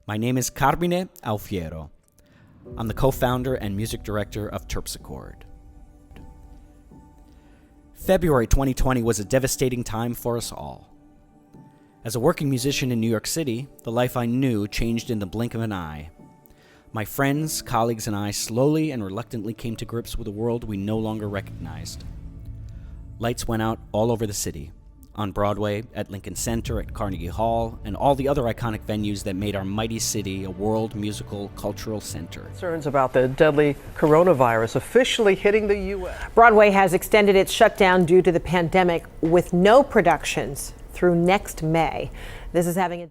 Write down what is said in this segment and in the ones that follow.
My name is Carmine Alfiero. I'm the co-founder and music director of Terpsichord. February 2020 was a devastating time for us all. As a working musician in New York City, the life I knew changed in the blink of an eye. My friends, colleagues, and I slowly and reluctantly came to grips with a world we no longer recognized. Lights went out all over the city. On Broadway, at Lincoln Center, at Carnegie Hall, and all the other iconic venues that made our mighty city a world musical cultural center. Concerns about the deadly coronavirus officially hitting the U.S. Broadway has extended its shutdown due to the pandemic with no productions through next May. This is having a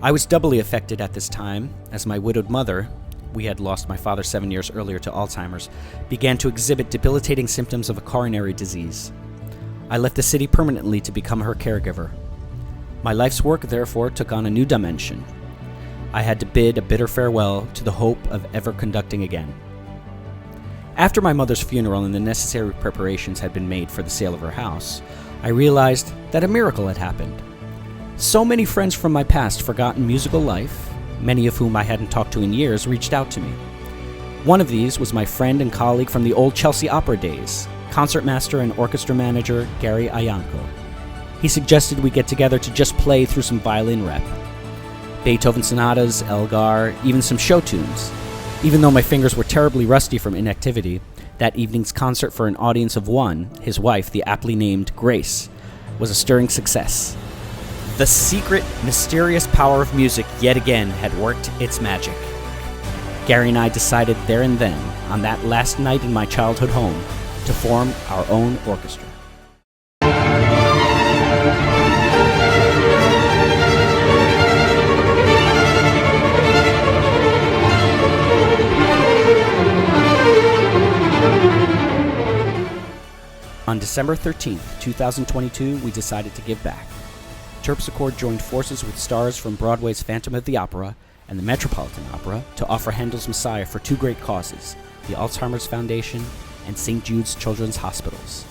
I was doubly affected at this time as my widowed mother, we had lost my father 7 years earlier to Alzheimer's, began to exhibit debilitating symptoms of a coronary disease. I left the city permanently to become her caregiver. My life's work, therefore, took on a new dimension. I had to bid a bitter farewell to the hope of ever conducting again. After my mother's funeral and the necessary preparations had been made for the sale of her house, I realized that a miracle had happened. So many friends from my past forgotten musical life, many of whom I hadn't talked to in years, reached out to me. One of these was my friend and colleague from the old Chelsea Opera days, concertmaster and orchestra manager Gary Ianco. He suggested we get together to just play through some violin rep. Beethoven sonatas, Elgar, even some show tunes. Even though my fingers were terribly rusty from inactivity, that evening's concert for an audience of one, his wife, the aptly named Grace, was a stirring success. The secret, mysterious power of music yet again had worked its magic. Gary and I decided there and then, on that last night in my childhood home, to form our own orchestra. On December 13th, 2022, we decided to give back. Terpsichord joined forces with stars from Broadway's Phantom of the Opera and the Metropolitan Opera to offer Handel's Messiah for two great causes, the Alzheimer's Foundation and St. Jude's Children's Hospitals.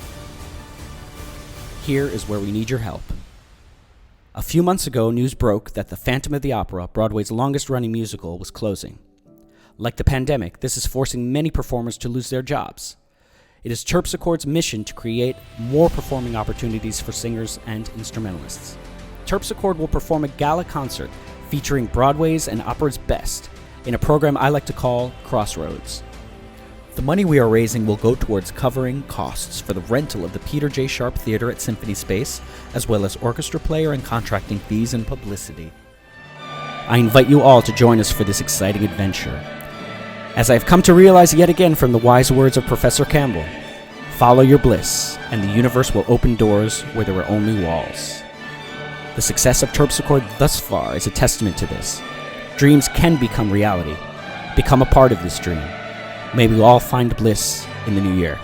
Here is where we need your help. A few months ago, news broke that the Phantom of the Opera, Broadway's longest-running musical, was closing. Like the pandemic, this is forcing many performers to lose their jobs. It is Terpsichord's mission to create more performing opportunities for singers and instrumentalists. Terpsichord will perform a gala concert featuring Broadway's and opera's best in a program I like to call Crossroads. The money we are raising will go towards covering costs for the rental of the Peter J. Sharp Theater at Symphony Space, as well as orchestra player and contracting fees and publicity. I invite you all to join us for this exciting adventure. As I have come to realize yet again from the wise words of Professor Campbell, follow your bliss, and the universe will open doors where there were only walls. The success of Terpsichord thus far is a testament to this. Dreams can become reality. Become a part of this dream. May we all find bliss in the new year.